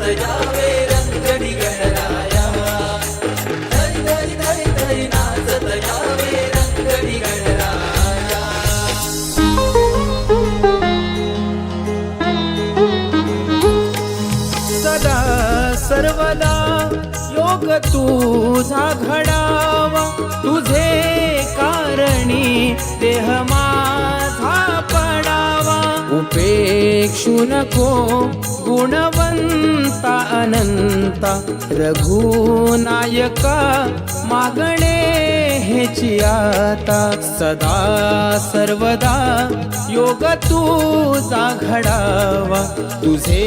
यावे रंगडी गणराया धरी धरी धरी धरी नाचत यावे रंगडी गणराया सदा सर्वदा योग तुझा घडावा तुझे कारणी देह माझा पडावा उपेक्षू नको गुणवंता अनंता रघुनायका मागणे हेची आता सदा सर्वदा योग तुझा घडावा तुझे